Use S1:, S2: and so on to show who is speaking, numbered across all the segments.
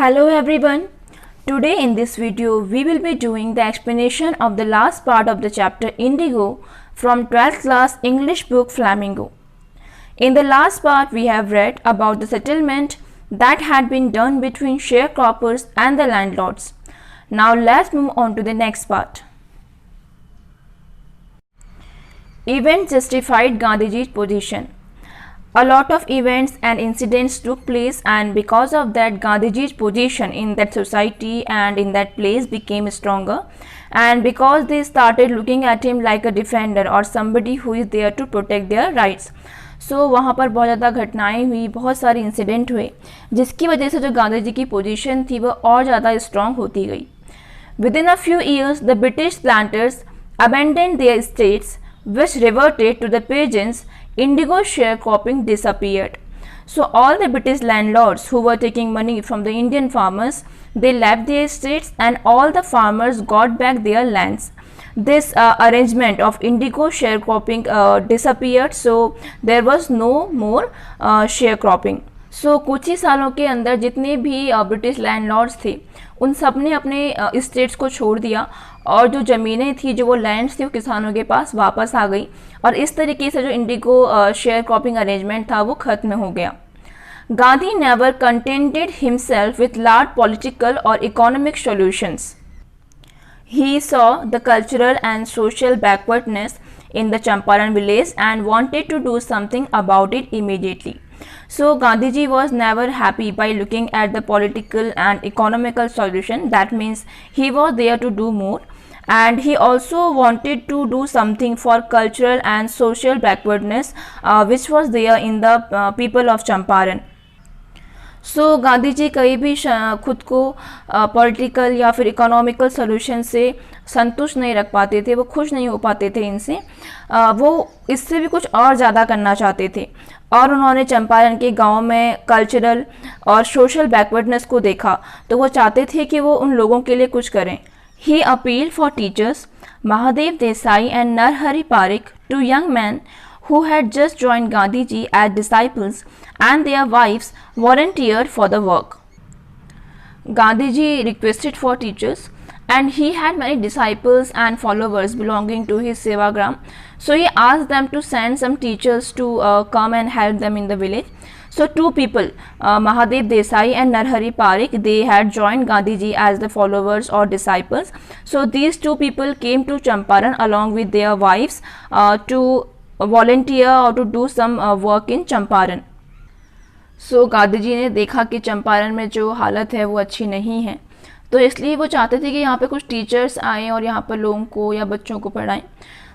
S1: Hello everyone. Today in this video we will be doing the explanation of the last part of the chapter Indigo from 12th class English book Flamingo. In the last part we have read about the settlement that had been done between sharecroppers and the landlords. Now let's move on to the next part. Events justified Gandhiji's position. A lot of events and incidents took place, and because of that Gandhiji's position in that society and in that place became stronger, and because they started looking at him like a defender or somebody who is there to protect their rights. So वहाँ पर बहुत ज़्यादा घटनाएं हुई, बहुत सारे incident हुए जिसकी वजह से जो गांधी जी की पोजीशन थी वो और ज़्यादा स्ट्रॉन्ग होती गई. Within a few years, the British planters abandoned their estates, which reverted to the peasants. Indigo sharecropping disappeared. So all the British landlords who were taking money from the Indian farmers, they left their estates and all the farmers got back their lands. This arrangement of indigo sharecropping disappeared, so there was no more sharecropping. So कुछ ही सालों के अंदर जितने भी British landlords थे उन सब ने अपने स्टेट्स को छोड़ दिया और जो ज़मीनें थी, जो वो लैंड्स थी, वो किसानों के पास वापस आ गई और इस तरीके से जो इंडिगो शेयर क्रॉपिंग अरेंजमेंट था वो ख़त्म हो गया. Gandhi never contented himself with large political और economic solutions. He saw the cultural and social backwardness in the Champaran village and wanted to do something about it immediately. So Gandhiji was never happy by looking at the political and economical solution. That means he was there to do more, and he also wanted to do something for cultural and social backwardness which was there in the people of Champaran. सो गांधी जी कहीं भी खुद को political या फिर economical solution से संतुष्ट नहीं रख पाते थे, वो खुश नहीं हो पाते थे इनसे, वो इससे भी कुछ और ज़्यादा करना चाहते थे और उन्होंने चंपारण के गांव में कल्चरल और सोशल बैकवर्डनेस को देखा तो वो चाहते थे कि वो उन लोगों के लिए कुछ करें. He appeal for teachers Mahadev Desai and Narhari Parikh, two young man who had just joined Gandhiji as disciples, and their wives volunteered for the work. Gandhiji requested for teachers, and he had many disciples and followers belonging to his Sevagram. So he asked them to send some teachers to come and help them in the village. So two people, Mahadev Desai and Narhari Parik, they had joined Gandhiji as the followers or disciples. So these two people came to Champaran along with their wives to volunteer or to do some work in Champaran. So Gandhi ji ने देखा कि चंपारण में जो हालत है वो अच्छी नहीं है, तो इसलिए वो चाहते थे कि यहाँ पे कुछ टीचर्स आएँ और यहाँ पर लोगों को या बच्चों को पढ़ाएं.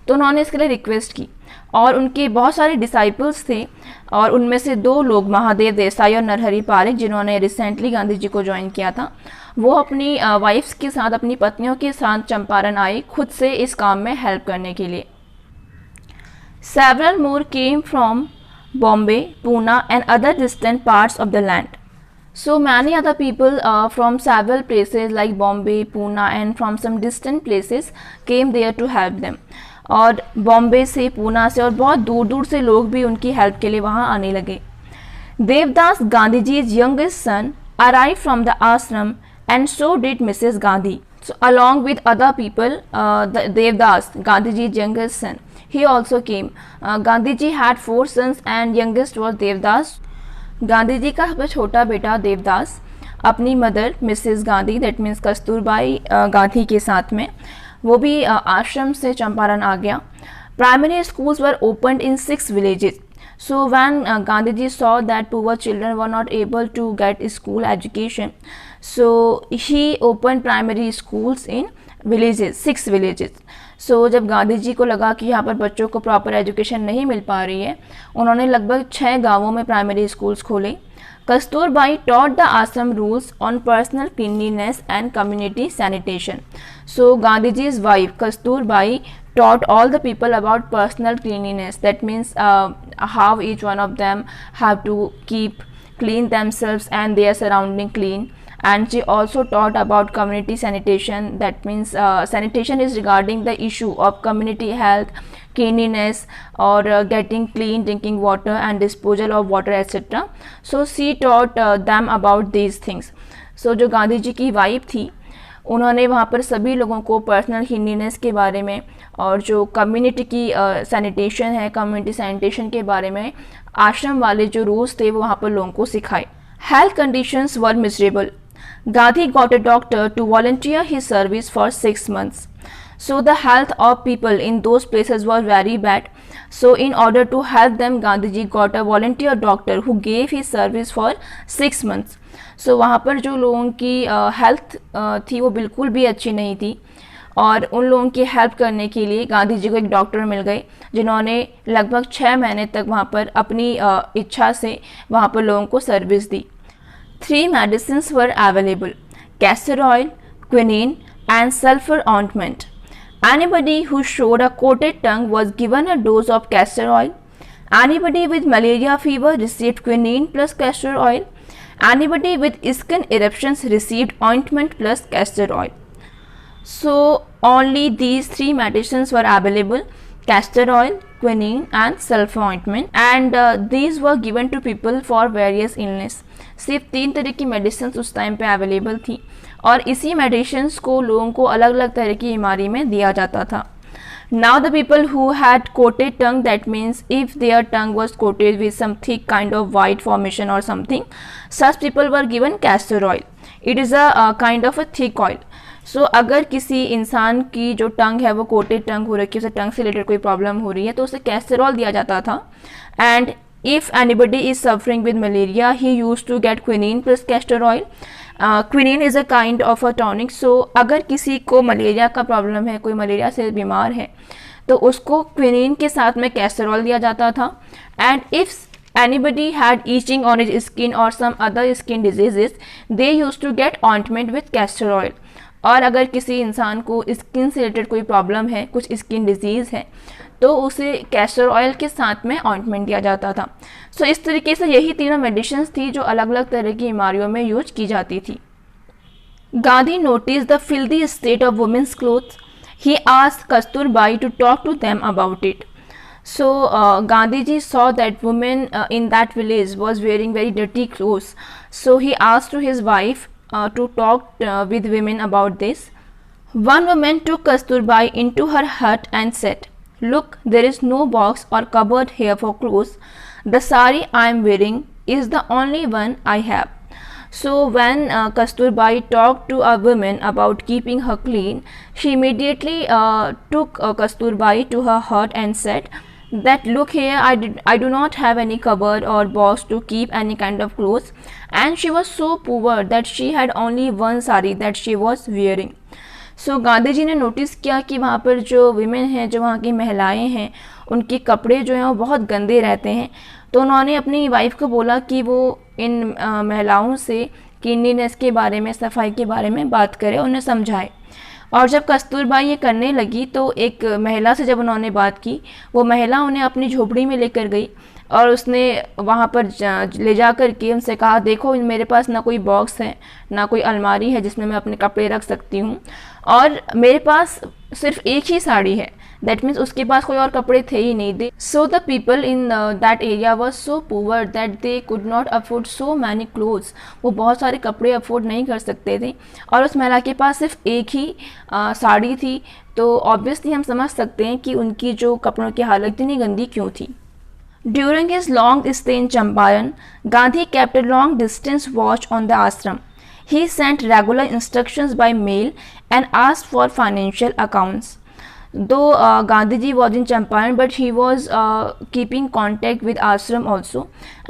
S1: तो उन्होंने इसके लिए रिक्वेस्ट की और उनके बहुत सारे डिसाइपल्स थे और उनमें से दो लोग महादेव देसाई और नरहरि पारिक, जिन्होंने रिसेंटली गांधी जी को ज्वाइन किया था, वो अपनी वाइफ्स के साथ, अपनी पत्नियों के साथ चंपारण आए खुद से इस काम में हेल्प करने के लिए. Several more came from Bombay, Pune and other distant parts of the land. So many other people from several places like Bombay, Pune and from some distant places came there to help them. और बॉम्बे से, पूना से और बहुत दूर दूर से लोग भी उनकी हेल्प के लिए वहाँ आने लगे. Devdas गांधीजी's youngest son arrived from the ashram and so did Mrs. Gandhi. So along with other people, the Devdas, Gandhiji's youngest son, he also came. Gandhiji had 4 sons and youngest was Devdas. Gandhi ji का सबसे छोटा बेटा देवदास अपनी mother Mrs Gandhi, that means Kasturbai Gandhi के साथ में, वो भी आश्रम से चंपारण आ गया. Primary schools were opened in 6 villages. So when Gandhiji saw that poor children were not able to get school education, so he opened primary schools in villages, 6 villages. So जब गांधी जी को लगा कि यहाँ पर बच्चों को प्रॉपर एजुकेशन नहीं मिल पा रही है, उन्होंने लगभग 6 गांवों में प्राइमरी स्कूल्स खोले. Kasturbai taught the ashram rules on personal cleanliness and community sanitation. So Gandhiji's wife Kasturbai taught all the people about personal cleanliness. That means how each one of them have to keep clean themselves and their surrounding clean, and she also taught about community sanitation. That means sanitation is regarding the issue of community health, cleanliness, or getting clean drinking water and disposal of water, etc. So she taught them about these things. So जो गांधी जी की wife थी, उन्होंने वहाँ पर सभी लोगों को personal cleanliness के बारे में और जो कम्युनिटी की सैनिटेशन है, कम्युनिटी सैनिटेशन के बारे में आश्रम वाले जो रूल्स थे वो वहाँ पर लोगों को सिखाए. Health conditions were miserable. Gandhi got a doctor to volunteer his service for 6 months. So the health of people in those places was very bad. So in order to help them, Gandhiji got a volunteer doctor who gave his service for 6 months. So वहाँ पर जो लोगों की health थी वो बिल्कुल भी अच्छी नहीं थी, और उन लोगों की हेल्प करने के लिए गांधी जी को एक डॉक्टर मिल गए जिन्होंने लगभग 6 महीने तक वहाँ पर अपनी इच्छा से वहाँ पर लोगों को service the. 3 medicines were available: castor oil, quinine, and sulfur ointment. Anybody who showed a coated tongue was given a dose of castor oil. Anybody with malaria fever received quinine plus castor oil. Anybody with skin eruptions received ointment plus castor oil. So only these 3 medicines were available: castor oil, quinine, and sulfur ointment, and these were given to people for various illness. सिर्फ 3 तरह की medicine उस time पे available थी, और इसी medicine को लोगों को अलग अलग तरह की बीमारी में दिया जाता था. Now the people who had coated tongue, that means if their tongue was coated with some thick kind of white formation or something, such people were given castor oil. It is a kind of a thick oil. So अगर किसी इंसान की जो टंग है वो coated टंग हो रखी है, उसे टंग से रिलेटेड कोई प्रॉब्लम हो रही है, तो उसे कैस्टर ऑयल दिया जाता था. And if anybody is suffering with malaria, he used to get quinine plus castor oil. Quinine is a kind of a tonic. So अगर किसी को मलेरिया का प्रॉब्लम है, कोई मलेरिया से बीमार है, तो उसको क्विनीन के साथ में कैस्टर ऑयल दिया जाता था. And if anybody had itching on his skin or some other skin diseases, they used to get ointment with castor oil. और अगर किसी इंसान को स्किन से रिलेटेड कोई प्रॉब्लम है, कुछ स्किन डिजीज़ है, तो उसे कैस्टर ऑयल के साथ में ऑइंटमेंट दिया जाता था. सो इस तरीके से यही तीनों मेडिसिन थी जो अलग अलग तरह की बीमारियों में यूज की जाती थी. Gandhi notice the filthy state of women's clothes. He asked Kasturbai to talk to them about it. So Gandhiji saw that women in that village was wearing very dirty clothes. So he asked to his wife to talk with women about this. One woman took Kasturbai into her hut and said, "Look, there is no box or cupboard here for clothes. The sari I am wearing is the only one I have." So when Kasturbai talked to a woman about keeping her clean, she immediately took Kasturbai to her hut and said that, "Look here, I do not have any cupboard or box to keep any kind of clothes." And she was so poor that she had only one sari that she was wearing. So Gandhi ji ने notice किया कि वहाँ पर जो women हैं, जो वहाँ की महिलाएं हैं, उनके कपड़े जो हैं वो बहुत गंदे रहते हैं. तो उन्होंने अपनी वाइफ को बोला कि वो इन महिलाओं से क्लीनलीनेस के बारे में, सफाई के बारे में बात करे, उन्हें समझाए. और जब कस्तूरबाई ये करने लगी तो एक महिला से जब उन्होंने बात की, वो महिला उन्हें अपनी झोपड़ी में लेकर गई और उसने वहाँ पर ले जा कर के उनसे कहा, देखो मेरे पास ना कोई बॉक्स है, ना कोई अलमारी है जिसमें मैं अपने कपड़े रख सकती हूँ, और मेरे पास सिर्फ एक ही साड़ी है. दैट मीन्स उसके पास कोई और कपड़े थे ही नहीं. They so the people in that area was so poor that they could not afford so many clothes. वो बहुत सारे कपड़े अफोर्ड नहीं कर सकते थे, और उस महिला के पास सिर्फ एक ही साड़ी थी. तो ऑब्वियसली हम समझ सकते हैं कि उनकी जो कपड़ों की हालत इतनी गंदी क्यों थी. During his long stay in Champaran, Gandhi kept a long distance watch on the ashram. He sent regular instructions by mail and asked for financial accounts. Though Gandhiji was in Champaran, but he was keeping contact with ashram also,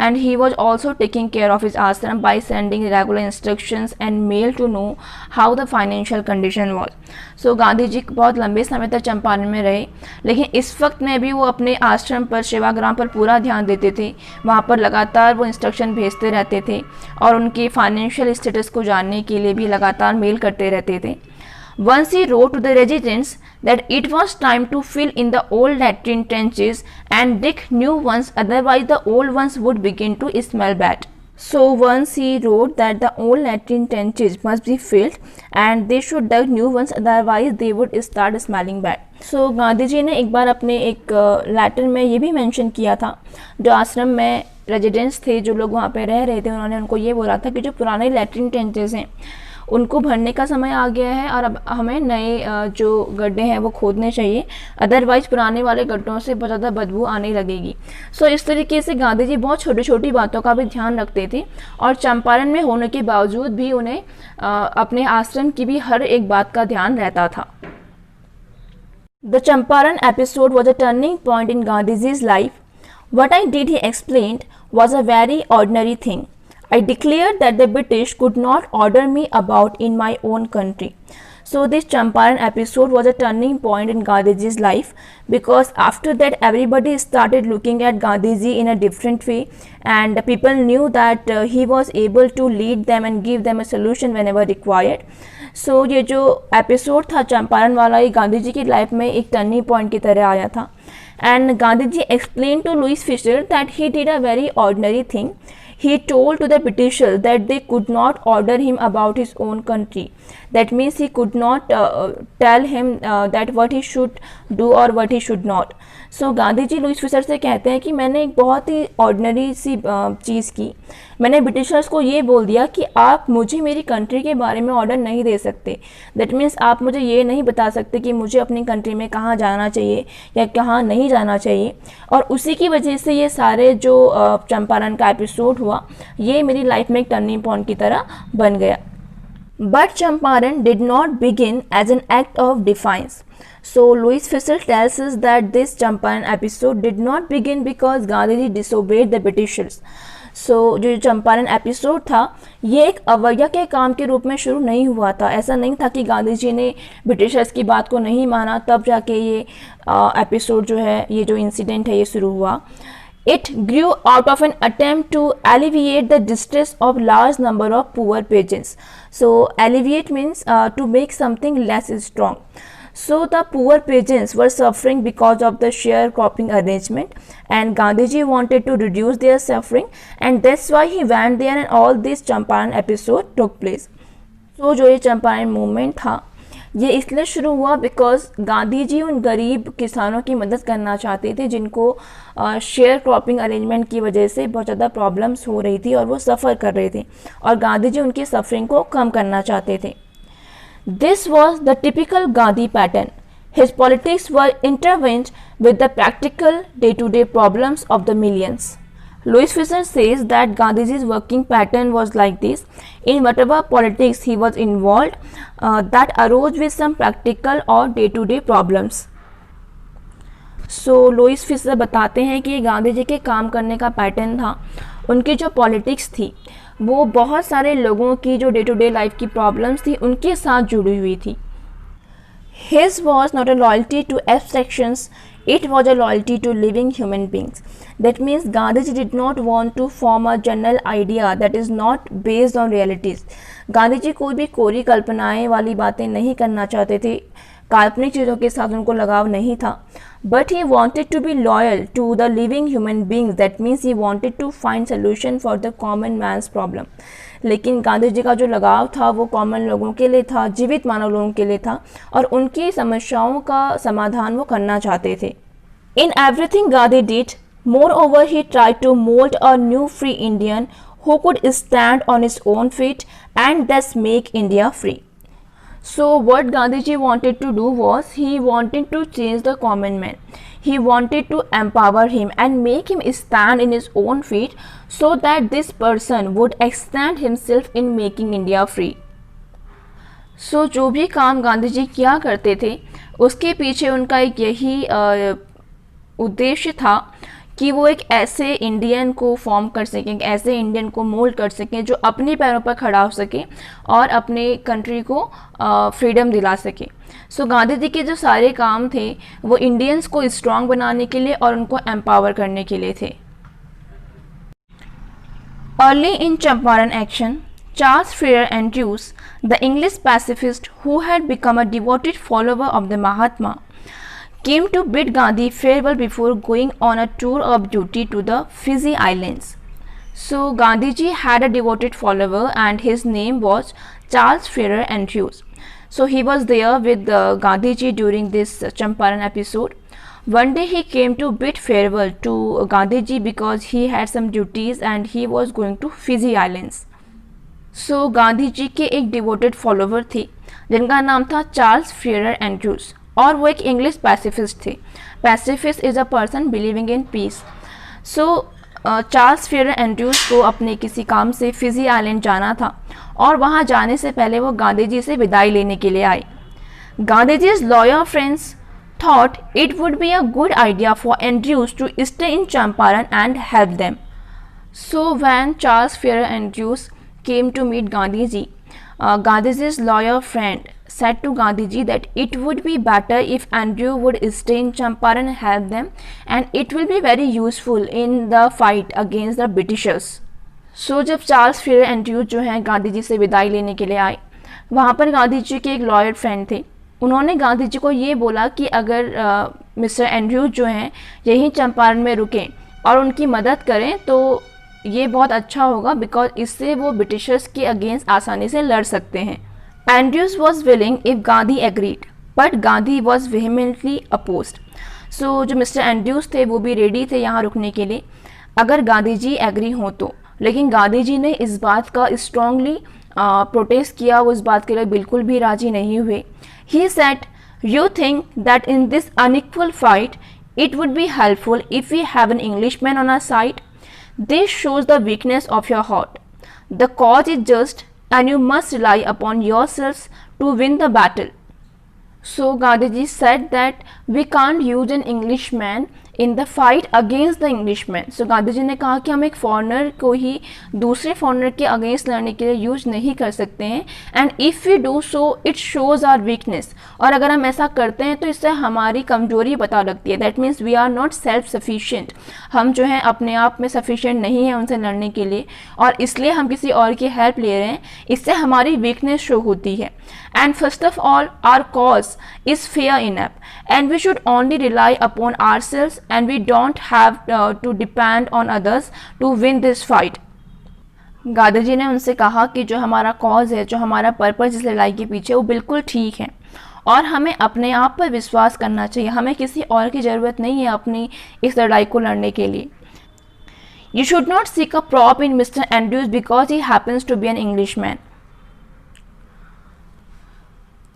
S1: and he was also taking care of his ashram by sending regular instructions and mail to know how the financial condition was. So Gandhi बहुत लंबे समय तक चंपारण में रहे, लेकिन इस वक्त में भी वो अपने आश्रम पर, सेवाग्राम पर पूरा ध्यान देते थे. वहाँ पर लगातार वो इंस्ट्रक्शन भेजते रहते थे और उनके फाइनेंशियल स्टेटस को जानने के लिए भी लगातार मेल करते रहते थे. Once he wrote to the residents that it was time to fill in the old latrine trenches and dig new ones, otherwise the old ones would begin to smell bad. So once he wrote that the old latrine trenches must be filled and they should dig new ones, otherwise they would start smelling bad. So Gandhi ji ने एक बार अपने एक letter में ये भी mention किया था, जो आश्रम में रेजिडेंट्स थे, जो लोग वहाँ पे रह रहे थे, उन्होंने उनको ये बोला था कि जो पुराने लैट्रिन टेंचेस हैं उनको भरने का समय आ गया है और अब हमें नए जो गड्ढे हैं वो खोदने चाहिए, अदरवाइज पुराने वाले गड्ढों से बहुत ज़्यादा बदबू आने लगेगी। सो इस तरीके से गांधी जी बहुत छोटी छोटी बातों का भी ध्यान रखते थे और चंपारण में होने के बावजूद भी उन्हें अपने आश्रम की भी हर एक बात का ध्यान रहता था। The Champaran episode was a turning point in Gandhiji's life. What I did, he explained, was a very ordinary thing. I declared that the British could not order me about in my own country. So this Champaran episode was a turning point in Gandhiji's life, because after that everybody started looking at Gandhiji in a different way, and people knew that he was able to lead them and give them a solution whenever required. सो ये जो episode था चंपारण वाला, ये गांधी जी की life में एक turning point की तरह आया था। And Gandhi ji explain to Louis Fischer that he did a very ordinary thing. He told to the Britishers that they could not order him about his own country. That means he could not tell him that what he should do or what he should not. So Gandhi ji Louis Fischer से कहते हैं कि मैंने एक बहुत ही ordinary सी चीज़ की, मैंने Britishers को ये बोल दिया कि आप मुझे मेरी कंट्री के बारे में ऑर्डर नहीं दे सकते. दैट मीन्स आप मुझे ये नहीं बता सकते कि मुझे अपनी कंट्री में कहाँ जाना चाहिए या कहाँ नहीं जाना चाहिए. और उसी की वजह से ये सारे जो चंपारण का एपिसोड हुआ, ये मेरी लाइफ में एक टर्निंग पॉइंट की तरह बन गया. But Champaran did not begin as an act of defiance. So Louis Fisher tells us that this Champaran episode did not begin because Gandhiji disobeyed the Britishers. So जो चंपारण एपिसोड था, ये एक अवज्ञा के काम के रूप में शुरू नहीं हुआ था. ऐसा नहीं था कि गांधी जी ने ब्रिटिशर्स की बात को नहीं माना तब जाके ये एपिसोड जो है, ये जो इंसिडेंट है, ये शुरू हुआ. It grew out of an attempt to alleviate the distress of large number of poor peasants. So alleviate means to make something less strong. So the poor peasants were suffering because of the sharecropping arrangement, and Gandhiji wanted to reduce their suffering, and that's why he went there and all this Champaran episode took place. So जो ये Champaran movement था, ये इसलिए शुरू हुआ because Gandhi ji उन गरीब किसानों की मदद करना चाहते थे जिनको शेयर क्रॉपिंग अरेंजमेंट की वजह से बहुत ज़्यादा प्रॉब्लम्स हो रही थी और वो सफ़र कर रहे थे, और गांधी जी उनकी सफरिंग को कम करना चाहते थे. This was the typical Gandhi pattern. His politics were intertwined with the practical day-to-day problems of the millions. Louis Fisher says that Gandhiji's working pattern was like this. In whatever politics he was involved, that arose with some practical or day-to-day problems. So Louis Fischer बताते हैं कि गांधी जी के काम करने का pattern था, उनकी जो पॉलिटिक्स थी वो बहुत सारे लोगों की जो डे टू डे लाइफ की प्रॉब्लम्स थी उनके साथ जुड़ी हुई थी. His was not a loyalty to abstractions, it was a loyalty to living human beings. That means Gandhiji did not want to form a general idea that is not based on realities. Gandhi ji कोई भी कोरी कल्पनाएं वाली बातें नहीं करना चाहते थे, काल्पनिक चीज़ों के साथ उनको लगाव नहीं था. But he wanted to be loyal to the living human beings. That means he wanted to find solution for the common man's problem. लेकिन गांधी जी का जो लगाव था वो कॉमन लोगों के लिए था, जीवित मानव लोगों के लिए था, और उनकी समस्याओं का समाधान वो करना चाहते थे. In everything Gandhi did, moreover he tried to mold a new free Indian who could stand on his own feet and thus make India free. So what Gandhiji wanted to do was he wanted to change the common man. He wanted to empower him and make him stand in his own feet so that this person would extend himself in making India free. So जो भी काम गांधी जी किया करते थे उसके पीछे उनका एक यही उद्देश्य था कि वो एक ऐसे इंडियन को फॉर्म कर सकें, एक ऐसे इंडियन को मोल्ड कर सकें जो अपने पैरों पर खड़ा हो सके और अपने कंट्री को फ्रीडम दिला सके. सो गांधी जी के जो सारे काम थे वो इंडियंस को स्ट्रॉन्ग बनाने के लिए और उनको एम्पावर करने के लिए थे. Early in Champaran action, Charles Freer Andrews, the English pacifist who had become a devoted follower of the Mahatma, came to bid Gandhi farewell before going on a tour of duty to the Fiji Islands. So Gandhiji had a devoted follower and his name was Charles Ferrer Andrews. So he was there with Gandhiji during this Champaran episode. One day he came to bid farewell to Gandhiji because he had some duties and he was going to Fiji Islands. So Gandhiji के एक devoted follower थे जिनका नाम था Charles Frere Andrews और वो एक English pacifist थे. Pacifist is a person believing in peace. So Charles Frere Andrews को अपने किसी काम से फिजी आइलैंड जाना था और वहाँ जाने से पहले वो गांधी से विदाई लेने के लिए आए. गांधीजी's lawyer friends thought it would be a good idea for Andrews to stay in Champaran and help them. So when Charles Ferrer Andrews came to meet Gandhiji, Gandhiji's lawyer friend said to Gandhiji that it would be better if Andrew would stay in Champaran and help them, and it will be very useful in the fight against the Britishers. So जब Charles fair Andrews जो हैं गांधीजी से विदाई लेने के लिए आए, वहाँ पर गांधीजी के एक लॉयर फ्रेंड थे. उन्होंने गांधीजी को ये बोला कि अगर मिस्टर एंड्रूज जो हैं यहीं चंपारण में रुकें और उनकी मदद करें तो ये बहुत अच्छा होगा, बिकॉज इससे वो ब्रिटिशर्स के अगेंस्ट आसानी से लड़ सकते हैं. Andrews was willing if Gandhi agreed, but Gandhi was vehemently opposed. So जो मिस्टर एंड्रूज थे वो भी रेडी थे यहाँ रुकने के लिए अगर गांधी जी एग्री हों तो. लेकिन गांधी जी ने इस बात का स्ट्रांगली प्रोटेस्ट किया, वो इस बात के लिए बिल्कुल भी राजी नहीं हुए. He said, "You think that in this unequal fight, it would be helpful if we have an Englishman on our side? This shows the weakness of your heart. The cause is just, and you must rely upon yourselves to win the battle." So Gandhiji said that we can't use an Englishman in the fight against the Englishman. So Gandhiji ने कहा कि हम एक foreigner को ही दूसरे foreigner के against लड़ने के लिए यूज नहीं कर सकते हैं. And if we do so it shows our weakness. और अगर हम ऐसा करते हैं तो इससे हमारी कमजोरी पता लगती है. That means we are not self sufficient. हम जो है अपने आप में सफिशिएंट नहीं है उनसे लड़ने के लिए, और इसलिए हम किसी और की हेल्प ले रहे हैं. इससे हमारी वीकनेस शो होती है. And first of all, our cause is fair enough, and we should only rely upon ourselves, and we don't have to depend on others to win this fight. Gandhi ji ने उनसे कहा कि जो हमारा कॉज है, जो हमारा पर्पस इस लड़ाई के पीछे, वो बिल्कुल ठीक है और हमें अपने आप पर विश्वास करना चाहिए. हमें किसी और की ज़रूरत नहीं है अपनी इस लड़ाई को लड़ने के लिए. You should not seek a prop in Mr. Andrews because he happens to be an Englishman.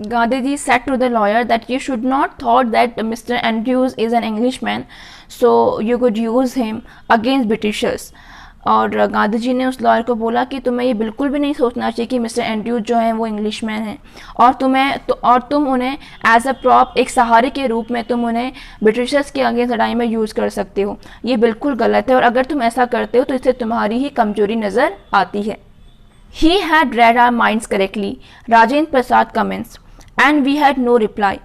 S1: Gandhiji said to the lawyer that you should not thought that Mr. Andrews is an Englishman, so you could use him against Britishers. और गांधी जी ने उस lawyer को बोला कि तुम्हें ये बिल्कुल भी नहीं सोचना चाहिए कि मिस्टर एंड्रूज जो हैं वो इंग्लिशमैन हैं और तुम उन्हें एज अ प्रॉप, एक सहारे के रूप में तुम उन्हें ब्रिटिशर्स के अगेंस्ट लड़ाई में यूज़ कर सकते हो. ये बिल्कुल गलत है और अगर तुम ऐसा करते हो तो इससे तुम्हारी ही कमजोरी नज़र आती है. He had read our minds correctly, Rajendra Prasad comments, and we had no reply.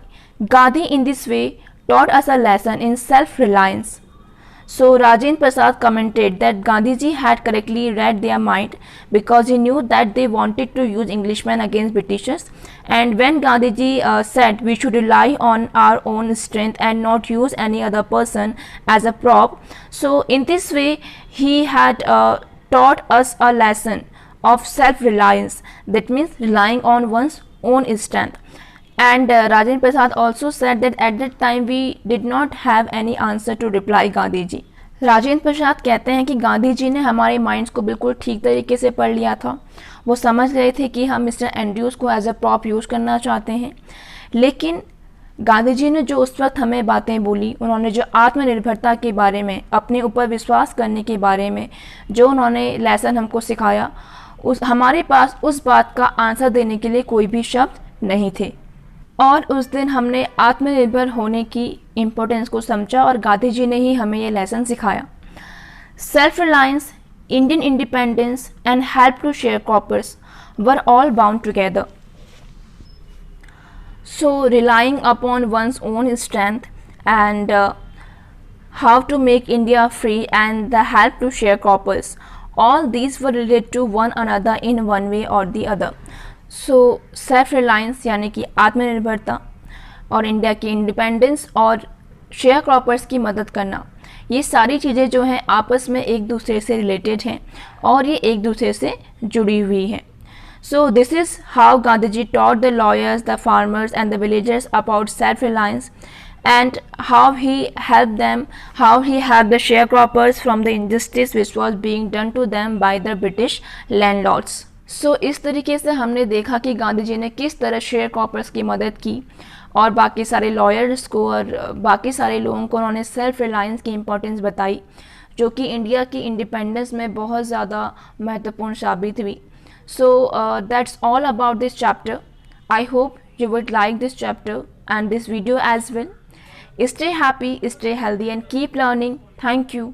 S1: Gandhi in this way taught us a lesson in self-reliance. So Rajendra Prasad commented that Gandhiji had correctly read their mind because he knew that they wanted to use Englishmen against Britishers. And when Gandhiji said we should rely on our own strength and not use any other person as a prop, so in this way he had taught us a lesson of self-reliance. That means relying on one's own strength. And Rajendra Prasad also said that at that time we did not have any answer to reply Gandhiji. Rajendra Prasad कहते हैं कि गांधी जी ने हमारे minds को बिल्कुल ठीक तरीके से पढ़ लिया था. वो समझ गए थे कि हम मिस्टर एंड्रूज को एज अ प्रॉप यूज़ करना चाहते हैं. लेकिन गांधी जी ने जो उस वक्त हमें बातें बोली, उन्होंने जो आत्मनिर्भरता के बारे में, अपने ऊपर विश्वास करने के बारे में जो उन्होंने लेसन हमको सिखाया, हमारे पास उस बात का आंसर देने के लिए कोई भी शब्द नहीं थे. और उस दिन हमने आत्मनिर्भर होने की इम्पोर्टेंस को समझा और गांधी जी ने ही हमें ये लेसन सिखाया. Self reliance, Indian independence and help to sharecroppers were all bound together. So relying upon one's own strength and how to make India free and the help to sharecroppers, all these were related to one another in one way or the other. So self reliance यानी कि आत्मनिर्भरता और India की independence और share croppers की मदद करना, ये सारी चीज़ें जो हैं आपस में एक दूसरे से रिलेटेड हैं और ये एक दूसरे से जुड़ी हुई हैं. So this is how Gandhiji taught the lawyers, the farmers and the villagers about self-reliance, and how he helped them, how he helped the sharecroppers from the injustice which was being done to them by the British landlords. So इस तरीके से हमने देखा कि गांधी जी ने किस तरह share croppers की मदद की और बाकी सारे लॉयर्स को और बाकी सारे लोगों को उन्होंने सेल्फ रिलायंस की इम्पोर्टेंस बताई, जो कि इंडिया की इंडिपेंडेंस में बहुत ज़्यादा महत्वपूर्ण साबित हुई. So that's all about this chapter. I hope you would like this chapter and this video as well. Stay happy, stay healthy and keep learning. Thank you.